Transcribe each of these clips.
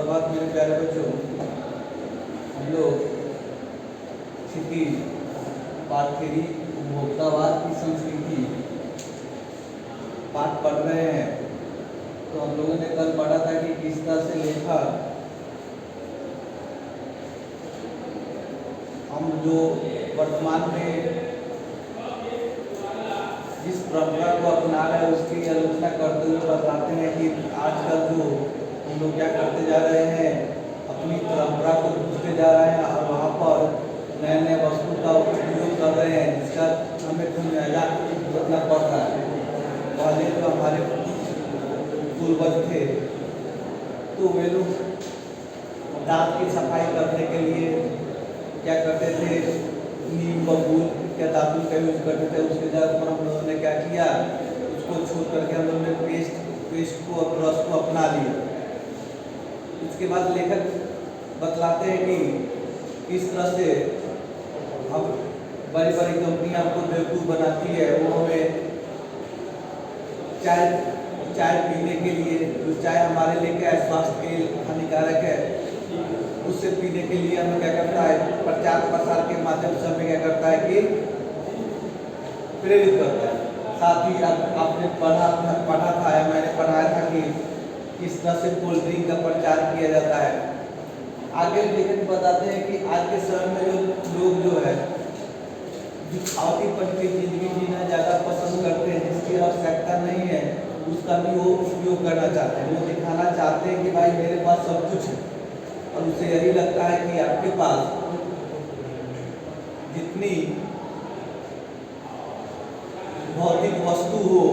सुप्रभात मेरे प्यारे बच्चों। हम लोग क्षितिज पाठ 3 उपभोक्तावाद की संस्कृति पाठ पढ़ रहे हैं। तो हम लोगों ने कल पढ़ा था कि किस तरह से लेखक हम जो वर्तमान में जिस परंपरा को अपना रहे हैं उसकी आलोचना करते हुए बताते हैं कि आजकल जो हम लोग क्या करते जा रहे हैं, अपनी परंपरा को भूलते जा रहे हैं और वहाँ पर नए नए वस्तु का उपयोग कर रहे हैं, जिसका हमें खामियाजा भुगतना पड़ता है। पहले जो हमारे पूर्वज थे तो वे लोग दांत की सफाई करने के लिए क्या करते थे, नीम बबूल या दातुन का यूज करते थे। उसके जगह पर हम लोगों ने क्या किया, उसको छोड़ करके हम लोगों ने पेस्ट को और ब्रश को अपना लिया। इसके बाद लेखक बतलाते हैं कि किस तरह से अब बड़ी बड़ी कंपनियां हमको बेवकूफ़ बनाती है। वो हमें चाय पीने के लिए, जो चाय हमारे लिए क्या है, स्वास्थ्य के लिए हानिकारक है, उससे पीने के लिए हमें क्या करता है, प्रचार प्रसार के माध्यम से हमें क्या करता है कि प्रेरित करता है। साथ ही आपने पढ़ा था या मैंने पढ़ाया था कि किस तरह से कोल्ड ड्रिंक का प्रचार किया जाता है। आगे लेखक बताते हैं कि आज के समय में जो लोग जो है दिखावटीपन की जिंदगी जीना ज़्यादा पसंद करते हैं, जिसकी आवश्यकता नहीं है उसका भी वो उपयोग करना चाहते हैं। वो दिखाना चाहते हैं कि भाई मेरे पास सब कुछ है, और उसे यही लगता है कि आपके पास जितनी भौतिक वस्तु हो,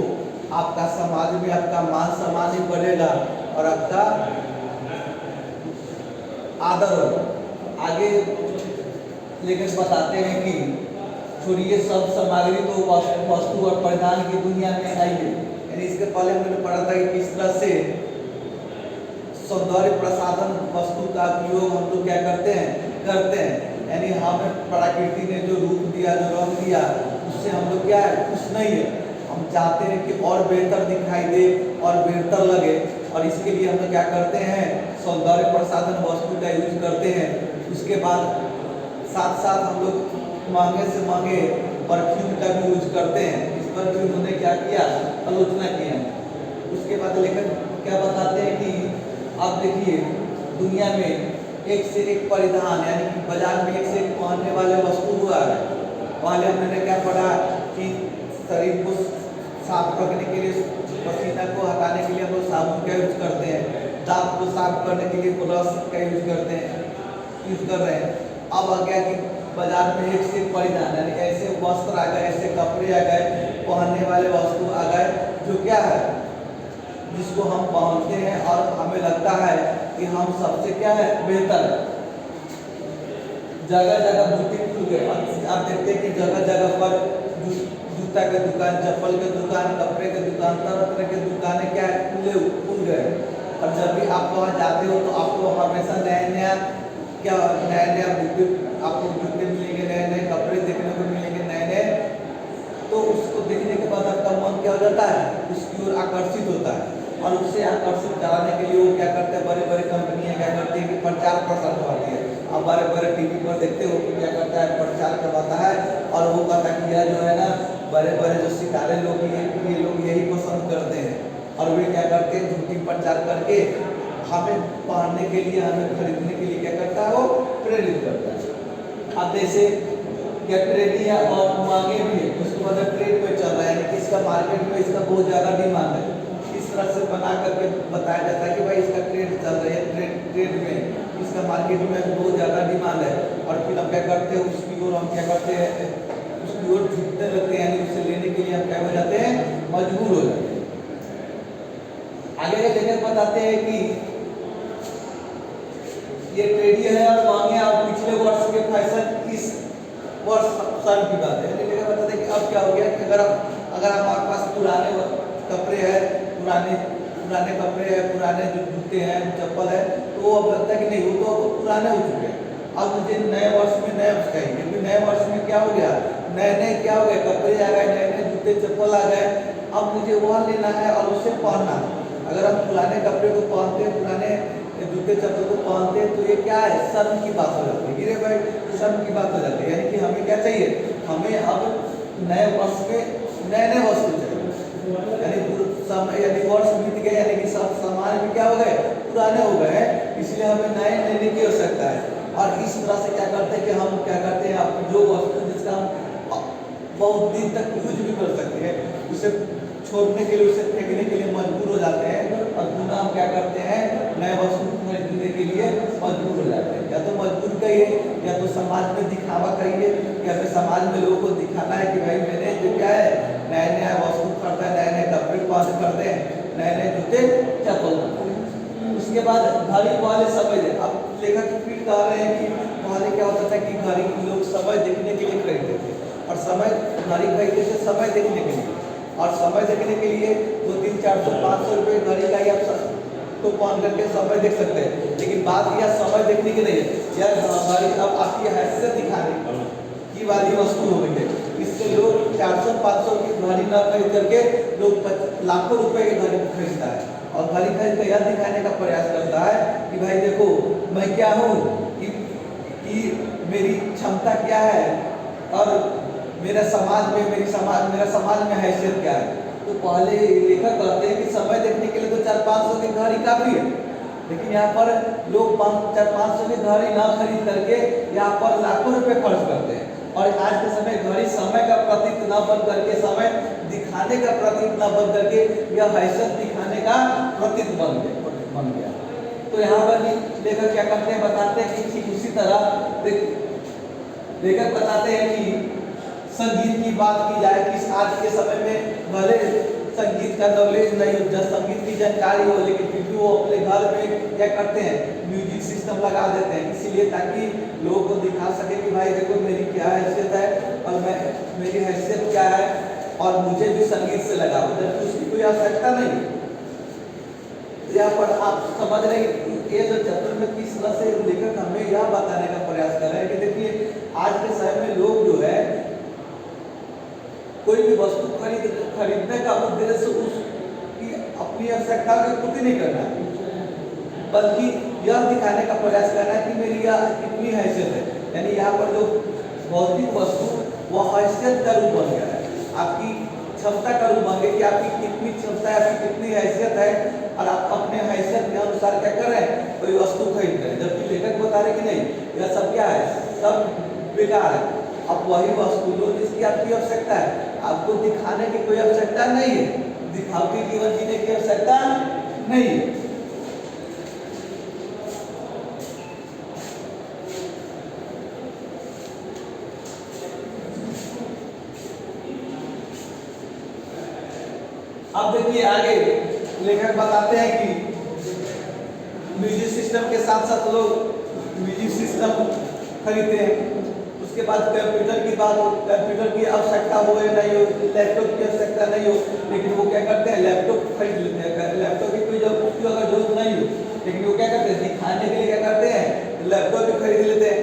आपका समाज में आपका मान सम्मान ही बढ़ेगा और आपका आदर होगा। आगे लेकर बताते हैं कि छोड़िए सब सामग्री तो वस्तु और परिधान की दुनिया में आई है। यानी इसके पहले मैंने पढ़ा था कि किस तरह से सौंदर्य प्रसाधन वस्तु का उपयोग हम लोग क्या करते हैं। यानी हमें प्रकृति ने जो रूप दिया, जो रंग दिया, उससे हम लोग क्या है, खुश नहीं है। हम चाहते हैं कि और बेहतर दिखाई दे और बेहतर लगे, और इसके लिए हम लोग क्या करते हैं, सौंदर्य प्रसाधन वस्तु का यूज करते हैं। उसके बाद साथ साथ हम लोग महंगे से महंगे परफ्यूम का भी यूज करते हैं। इस पर भी उन्होंने क्या किया, आलोचना किया। उसके बाद लेखक क्या बताते हैं कि अब देखिए दुनिया में एक से एक परिधान, यानी कि बाजार में एक से एक पहनने वाले वस्तु हुआ है। पहले हमने क्या पढ़ा कि शरीर को साफ रखने के लिए, पसीना को हटाने के लिए हम लोग साबुन का यूज करते हैं, दांत को साफ करने के लिए ब्रश का यूज कर रहे हैं। अब आ गया कि बाजार में एक से एक परिधान, यानी ऐसे वस्त्र आ गए, ऐसे कपड़े आ गए, पहनने वाले वस्तु आ गए, जो क्या है, जिसको हम पहनते हैं और हमें लगता है कि हम सबसे क्या है, बेहतर है। जगह जगह बुटीक खुल गए। आप देखते हैं कि जगह जगह पर जूता के दुकान, चप्पल के दुकान, कपड़े के दुकान, तरह तरह के दुकानें क्या है, खुल गए। और जब भी आप वहाँ जाते हो तो आपको हमेशा नया नया बुटीक आपको जूते मिलेंगे, नए नए कपड़े देखने को मिलेंगे, नए नए। तो उसको देखने के बाद आपका मन क्या हो जाता है, उसकी ओर आकर्षित होता है। और उससे आकर्षित कराने के लिए वो क्या करते हैं, बड़े बड़े कंपनियां क्या करती है कि प्रचार प्रसार करती है। अब बड़े बड़े टीवी पर देखते हो कि क्या करता है, प्रचार करवाता है, और वो कहता है कि यह जो है ना, बड़े बड़े जो सितारे लोग ये लोग यही पसंद करते हैं। और वे क्या करते हैं, झूठी प्रचार करके हमें पहनने के लिए, हमें खरीदने के लिए क्या करता है, वो प्रेरित करता है। अब जैसे क्या ट्रेंडी है और महंगे भी है, उसके बाद ट्रेड में चल रहा है, यानी कि इसका मार्केट में इसका बहुत ज़्यादा डिमांड है। इस तरह से बना करके बताया जाता है कि भाई इसका ट्रेड चल रहा है, ट्रेड में इसका मार्केट में बहुत ज़्यादा डिमांड है। और फिर हम क्या करते हैं, उसकी ओर हम क्या करते हैं, उसकी ओर झुकने लगते हैं, यानी उसे लेने के लिए हम क्या हो जाते हैं, मजबूर हो जाते हैं। आगे लेकर बताते हैं कि ये ट्रेडी है और महंगे, और पिछले वर्ष के फैशन इस वर्ष साल की बात है। लेकिन बताते हैं कि अब क्या हो गया कि अगर हमारे पास पुराने कपड़े हैं, पुराने कपड़े हैं, पुराने जो जूते हैं, चप्पल है, तो वो अब लगता है कि नहीं, वो तो पुराने हो चुके हैं। अब मुझे नए वर्ष में नए चाहिए, क्योंकि नए वर्ष में क्या हो गया, नए क्या हो गए, कपड़े आ गए, नए नए जूते चप्पल आ गए। अब मुझे वह लेना है और उसे पहनना है। अगर हम पुराने कपड़े को पहनते हैं, पुराने जूते चप्पल को पहनते हैं तो ये क्या है, शर्म की बात हो जाती है। गिरे भाई, शर्म की बात हो जाती है। यानी कि हमें क्या चाहिए, हमें अब नए वर्ष में नए नए वस्तु चाहिए। यानी वर्ष बीत गए, यानी कि सब सामान भी क्या हो गए, पुराने हो गए, इसलिए हमें नए लेने की आवश्यकता है। और इस तरह से क्या करते हैं कि हम क्या करते हैं, आप जो वस्तु जिसका हम बहुत दिन तक यूज भी कर सकते हैं, उसे छोड़ने के लिए, उसे फेंकने के लिए मजबूर हो जाते हैं, और पुनः हम क्या करते हैं, नए वस्तु खरीदने के लिए मजबूर हो जाते हैं। या तो मजबूर कहिए, या तो समाज में दिखावा कहिए, या फिर समाज में लोगों को दिखाना है कि भाई मैंने जो क्या है, नए नए वस्तु खरीदा है, नए नए कपड़े पहन करते हैं, नए नए जूते चप्पल। उसके बाद घड़ी पहले समय दे। अब लेखक फिर कह रहे हैं कि पहले क्या होता था कि घड़ी लोग समय देखने के लिए खरीदते थे, और समय घड़ी खरीदते थे समय देखने के लिए, और समय देखने के लिए 200, 300, 400 रुपये घड़ी का ही आप तो पहन करके समय देख सकते हैं। लेकिन बात यह समय देखने की नहीं है, यह घड़ी अब आपकी हैसियत दिखाने की वाली वस्तु हो गई है। इससे लोग 400-500 की घड़ी न खरीद करके लोग लाखों रुपए की घड़ी खरीदता है, और घड़ी खरीद कर यह दिखाने का प्रयास करता है कि भाई देखो मैं क्या हूँ, कि मेरी क्षमता क्या है, और मेरा समाज में हैसियत क्या है। तो पहले लेखक कहते हैं कि समय देखने के लिए तो 400-500 की घड़ी काफी है, लेकिन यहाँ पर लोग 400-500 की घड़ी ना खरीद करके यहाँ पर लाखों रुपए खर्च करते हैं। और आज के समय घड़ी समय का प्रतीक न बन करके, समय दिखाने का प्रतीक न बन करके, यह हैसियत दिखाने का प्रतीक बन गया। तो यहाँ पर लेखक क्या करते हैं, बताते हैं कि ठीक उसी तरह लेखक बताते हैं कि संगीत की बात की जाए कि आज के समय में भले संगीत का नॉलेज नहीं हो, जब संगीत की जानकारी हो, लेकिन फिर भी वो अपने घर में क्या करते हैं, म्यूजिक सिस्टम लगा देते हैं, इसीलिए ताकि लोगों को दिखा सके कि भाई देखो मेरी क्या हैसियत है, और मेरी हैसियत क्या है, और मुझे भी संगीत से लगाओ, जबकि उसकी कोई आवश्यकता नहीं। यहाँ पर आप समझ रहे हैं ये जो चैप्टर में किस तरह से लेखक हमें यह बताने का प्रयास कर रहे हैं कि देखिए आज के समय में लोग जो है कोई भी वस्तु खरीदने का उद्देश्य उसकी अपनी आवश्यकता की पूर्ति नहीं करना, बल्कि यह दिखाने का प्रयास करना है कि मेरी यह कितनी हैसियत है। यानी यहाँ पर जो भौतिक वस्तु वह हैसियत का रूप बन गया है, आपकी क्षमता का रूप बन गया कि आपकी कितनी क्षमता है, आपकी कितनी हैसियत है, और आप अपने हैसियत के अनुसार क्या कर रहे हैं, कोई वस्तु खरीद रहे हैं। जबकि लेखक बता रहे कि नहीं, यह सब क्या है, सब बेकार है। अब वही वस्तु जो जिसकी आपकी आवश्यकता है, आपको दिखाने की कोई आवश्यकता नहीं है, दिखावटी जीवन जीने की आवश्यकता नहीं है। अब देखिए आगे लेखक बताते हैं कि म्यूजिक सिस्टम के साथ साथ लोग म्यूजिक सिस्टम खरीदते हैं। उसके बाद कंप्यूटर की बात हो, कंप्यूटर की आवश्यकता हो या नहीं हो, लैपटॉप की आवश्यकता नहीं हो, लेकिन वो क्या करते हैं, लैपटॉप खरीद लेते हैं। लैपटॉप की कोई अगर जरूरत नहीं हो, लेकिन वो क्या करते हैं, दिखाने के लिए क्या करते हैं, लैपटॉप भी खरीद लेते हैं।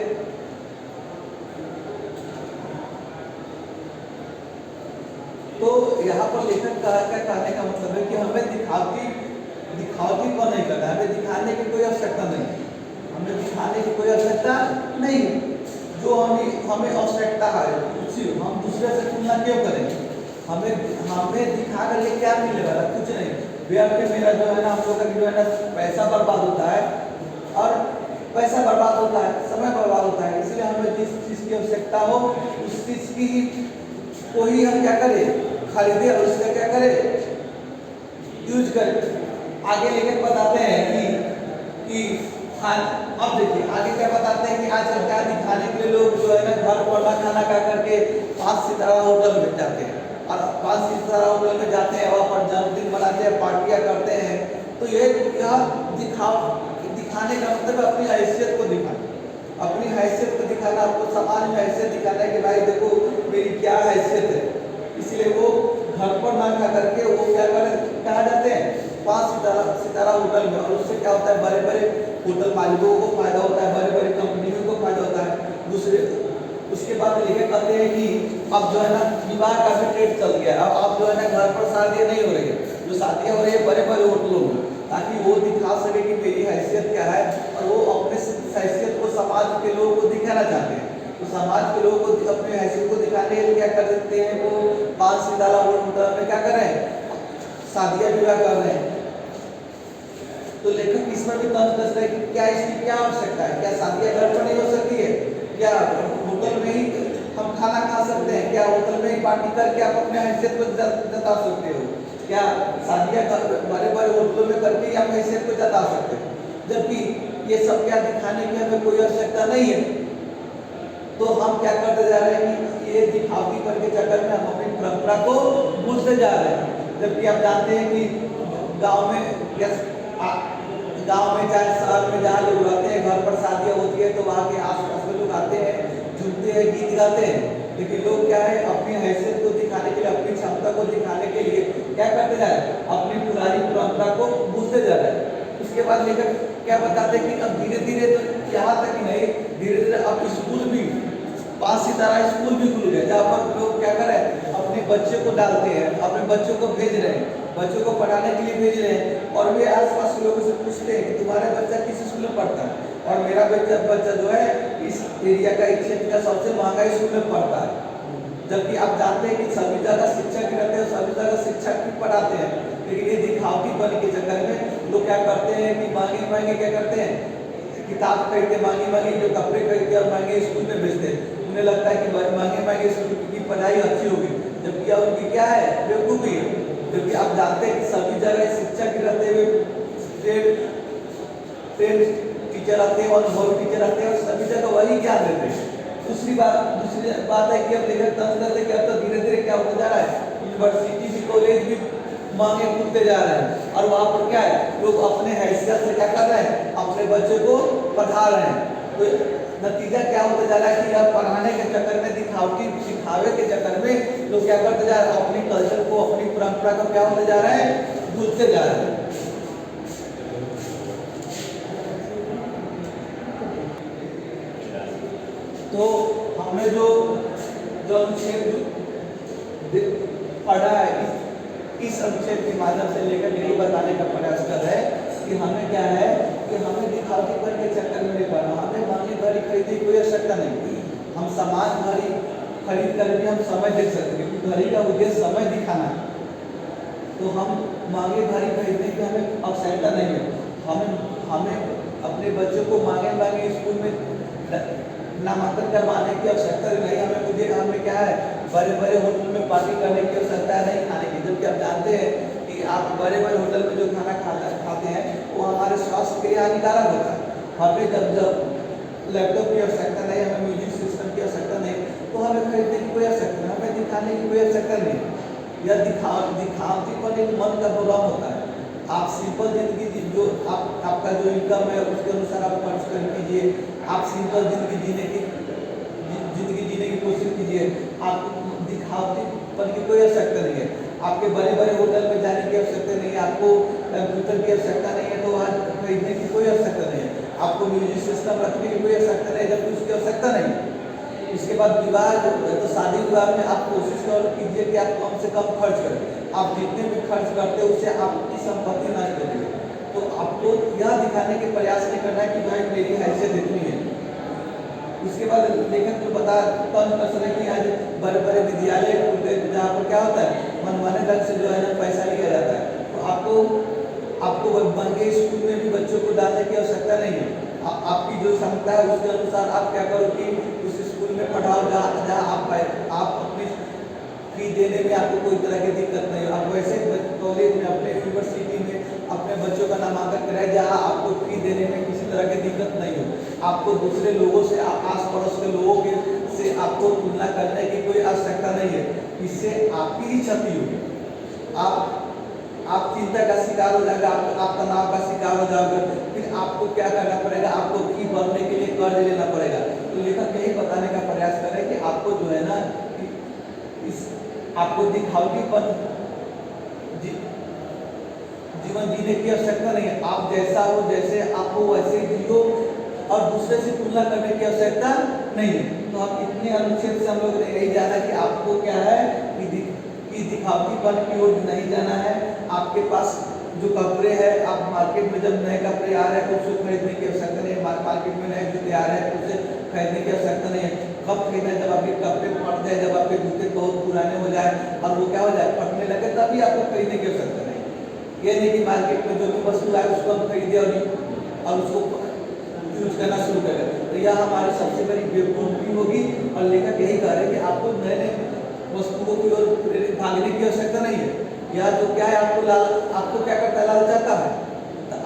तो यहाँ पर लेखक का कहने का मतलब है कि हमें दिखावटी पर नहीं करना, हमें दिखाने की कोई आवश्यकता नहीं, हमें दिखाने की कोई आवश्यकता नहीं। जो हमें आवश्यकता है उसी हम दूसरे से तुलना क्यों करेंगे, हमें दिखा करके क्या मिलेगा, कुछ नहीं। व्यर्थ में मेरा जो है ना, हम लोग का जो है ना पैसा बर्बाद होता है, और पैसा बर्बाद होता है, समय बर्बाद होता है। इसलिए हमें जिस चीज़ की आवश्यकता हो उस चीज़ की को ही हम क्या करें, खरीदे, और उसका क्या करें, यूज करें। आगे लेकर बताते हैं कि अब देखिए आगे क्या बताते हैं कि आजकल क्या दिखाने के लिए लोग जो है ना घर पर खाना खा करके 5 सितारा होटल में जाते हैं, और 5 सितारा होटल में जाते हैं, वहाँ पर जन्मदिन मनाते हैं, पार्टियां करते हैं। तो यह दिखाने का मतलब अपनी हैसियत को दिखाना, अपनी हैसियत को दिखाना, आपको समाज में हैसियत दिखाना है कि भाई देखो मेरी क्या हैसियत है। इसलिए वो घर पर ना खा करके वो क्या कहा जाते हैं 5 सितारा होटल में, और उससे क्या होता है, बड़े बड़े होटल मालिकों को फायदा होता है, बड़े बड़े कंपनियों को फायदा होता है। उसके बाद लेखक कहते हैं कि अब जो है ना विवाह का भी ट्रेंड चल गया है। अब जो है ना घर पर शादियाँ नहीं हो रही है, जो शादियाँ हो रही है बड़े बड़े होटलों में, ताकि वो दिखा सके कि मेरी हैसियत क्या है, और वो अपने हैसियत को समाज के लोगों को दिखाना चाहते हैं। तो समाज के लोगों को अपनी हैसियत को दिखाने के लिए क्या कर देते हैं, वो 5 सितारा होटल में क्या कर रहे हैं, शादियां विवाह कर रहे हैं। तो लेखक इसमें भी तंज कस रहे हैं कि क्या इसकी क्या आवश्यकता है, क्या शादियां घर पर नहीं हो सकती है, क्या होटल में ही हम खाना खा सकते हैं, क्या होटल में ही पार्टी करके आप अपने हैसियत को जता सकते हो, क्या शादियां बड़े बड़े होटलों में करके आप हैसियत को जता सकते हो, जबकि ये सब क्या दिखाने की हमें कोई आवश्यकता नहीं है। तो हम क्या करते जा रहे हैं कि ये दिखावटीपन के चक्कर में हम अपनी परंपरा को भूलते जा रहे हैं। जबकि आप जानते हैं कि गांव में चाहे शहर में जहाँ लोग रहते हैं, घर पर शादियाँ होती है तो वहाँ के आसपास के लोग आते हैं, झूमते हैं, गीत गाते हैं, लेकिन लोग क्या है अपनी हैसियत को दिखाने के लिए, अपनी क्षमता को दिखाने के लिए क्या करते जा रहे हैं, अपनी पुरानी परंपरा को भूलते जा रहे हैं। उसके बाद लेकर क्या बताते हैं कि अब धीरे धीरे तो यहाँ तक ही नहीं, धीरे धीरे अब स्कूल भी 5 सितारा स्कूल भी खुल गए, जहाँ पर लोग क्या कर रहे हैं, अपने बच्चे को डालते हैं, अपने बच्चों को भेज रहे हैं, बच्चों को पढ़ाने के लिए भेज रहे हैं, और वे आसपास के लोगों से पूछते हैं कि तुम्हारा बच्चा किस स्कूल में पढ़ता है, और मेरा बच्चा जो है इस एरिया का, इस क्षेत्र का सबसे महंगा स्कूल में पढ़ता है। जबकि आप जानते हैं कि सभी जगह शिक्षक रहते हैं, सभी जगह शिक्षक भी पढ़ाते हैं, लेकिन ये दिखावटीपन के चक्कर में लोग क्या करते हैं कि महंगे महंगे क्या करते हैं, किताब खरीदते, महंगी महंगी जो कपड़े खरीदते और महंगे स्कूल में भेजते हैं। उन्हें लगता है कि महंगे महंगे स्कूल की पढ़ाई अच्छी होगी, जबकि उनकी क्या है, बेवकूफ़ी है। क्योंकि आप जानते हैं कि सभी जगह शिक्षक रहते हुए ट्रेन टीचर आते हैं और अनुभवी टीचर आते हैं, और सभी जगह वही ज्ञान देते हैं। दूसरी बात है कि अब लेखक तंज करते कि अब तो धीरे धीरे क्या होता जा रहा है, यूनिवर्सिटी भी, कॉलेज भी महंगे खुलते जा रहे हैं, और वहाँ पर क्या है, लोग अपने हैसियत से क्या कर रहे हैं, अपने बच्चों को पढ़ा रहे हैं। तो नतीजा क्या होता जा रहा है कि अब पढ़ाने के चक्कर में, दिखावे के चक्कर में लोग क्या करते जा रहे हैं, अपनी कल्चर को, अपनी परंपरा को क्या होते जा रहे हैं, भूलते जा रहे हैं। तो हमने जो अनुच्छेद पढ़ा है, इस अनुच्छेद के माध्यम से लेकर यही बताने का प्रयास कर रहे हैं कि हमें क्या है कि हमें दिखावटीपन के चक्कर में नहीं पड़ना, हमें महंगी घड़ी खरीदने की कोई आवश्यकता नहीं। हम समान घड़ी खरीद कर भी हम समय देख सकते हैं, क्योंकि घड़ी का उद्देश्य समय दिखाना है। तो हम महंगे घड़ी खरीदने की हमें आवश्यकता नहीं है। हमें अपने बच्चों को महंगे स्कूल में नामांकन करवाने की आवश्यकता नहीं। हमें क्या है, बड़े बड़े होटल में पार्टी करने की आवश्यकता नहीं, खाने की। जबकि आप जानते हैं कि आप बड़े बड़े होटल में जो खाना खाते हैं वो हमारे स्वास्थ्य के लिए हानिकारक होता है। हमें जब लैपटॉप की आवश्यकता नहीं, हमें म्यूजिक सिस्टम की आवश्यकता नहीं, तो हमें खरीदने की कोई आवश्यकता नहीं, हमें दिखाने की कोई आवश्यकता नहीं। यह दिखावटीपन एक मन का भ्रम होता है। आप सिंपल जिंदगी जो आपका जो इनकम है उसके अनुसार आप खर्च कर कीजिए, आप सिंपल जिंदगी जीने की कोशिश कीजिए। आप दिखावटीपन की कोई आवश्यकता नहीं है। आपके बड़े बड़े होटल में जाने की आवश्यकता नहीं है, आपको कंप्यूटर की आवश्यकता नहीं है, तो वहाँ खरीदने की कोई आवश्यकता नहीं है। आपको म्यूजिक सिस्टम रखने की कोई आवश्यकता नहीं, जबकि उसकी आवश्यकता नहीं। इसके बाद विवाह जो है, तो शादी विवाह में आप कोशिश कीजिए कि आप कम से कम खर्च करें। आप जितने भी खर्च करते हैं उससे आपकी संपत्ति नष्ट होती है। तो आपको यह दिखाने के प्रयास नहीं करना है कि भाई मेरी हैसियत इतनी है। उसके बाद लेखक जो बता कि आज बड़े बड़े विद्यालय खुल गए, जहाँ पर क्या होता है, मनमाने ढंग से जो है ना पैसा लिया जाता है। तो आपको महंगे स्कूल में भी बच्चों को डालने की आवश्यकता नहीं है। आपकी जो क्षमता है उसके अनुसार आप क्या करो कि उस स्कूल में पढ़ाओ जहाँ आप अपनी फी देने में आपको कोई तरह की दिक्कत नहीं हो। आप वैसे कॉलेज में, अपने यूनिवर्सिटी में अपने बच्चों का नामांकन कराए जहाँ आपको फी देने में किसी तरह की दिक्कत नहीं हो। आपको दूसरे लोगों से, आस पड़ोस के लोगों से आपको तुलना करने की कोई आवश्यकता नहीं है। इससे आपकी ही क्षति होगी। आप चिंता का शिकार हो जाएगा, आप तनाव का शिकार हो जाओगे। फिर आपको क्या करना पड़ेगा, आपको फी भरने के लिए कर्ज लेना पड़ेगा। तो लेखक यही बताने का प्रयास करें कि आपको जो है ना, आपको दिखावटीपन जीवन जीने की आवश्यकता नहीं है। आप जैसा हो, जैसे आपको वैसे जियो, और दूसरे से तुलना करने की आवश्यकता नहीं है। तो आप इतने अनुच्छेद से हम लोग ने यही जाना कि आपको क्या है कि दिखावटीपन की ओर नहीं जाना है। आपके पास जो कपड़े हैं, आप मार्केट में जब नए कपड़े आ रहे हैं तो उसको खरीदने की आवश्यकता नहीं है, मार्केट में नए जूते आ रहे हैं तो उसे खरीदने की आवश्यकता नहीं है। कब खरीदना है? जब आपके कपड़े फट जाए, जब आपके जूते बहुत पुराने हो जाए और वो क्या हो जाए, फटने लगे, तभी आपको खरीदने की आवश्यकता नहीं। ये नहीं कि मार्केट में जो भी वस्तु आए उसको हम खरीदे और उसको यूज करना शुरू करें, तो यह हमारी सबसे बड़ी बेवकूफ़ी होगी। और लेखक यही कह रहे हैं कि आपको नए नए वस्तुओं की ओर प्रेरित भागने की आवश्यकता नहीं है। या तो क्या है, आपको क्या करता है, लालचाता है। तो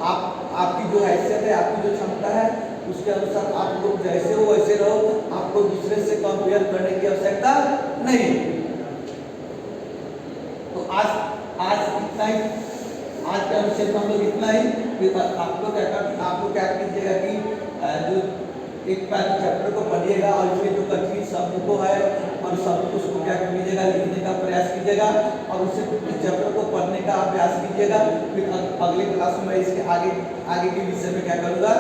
आपकी जो हैसियत है, आपकी जो क्षमता है, उसके अनुसार आप लोग जैसे हो वैसे रहो, आपको दूसरे से कंपेयर करने की आवश्यकता नहीं। तो आज इतना ही, आज के अनुच्छेद में हम लोग इतना ही। फिर आपको क्या कीजिएगा कि जो एक चैप्टर को पढ़िएगा और इसमें जो कठिन शब्द को है और शब्द उसको क्या कीजिएगा, लिखने का प्रयास कीजिएगा और उससे इस चैप्टर को पढ़ने का अभ्यास कीजिएगा। फिर अगले क्लास में इसके आगे के विषय में क्या करूँगा,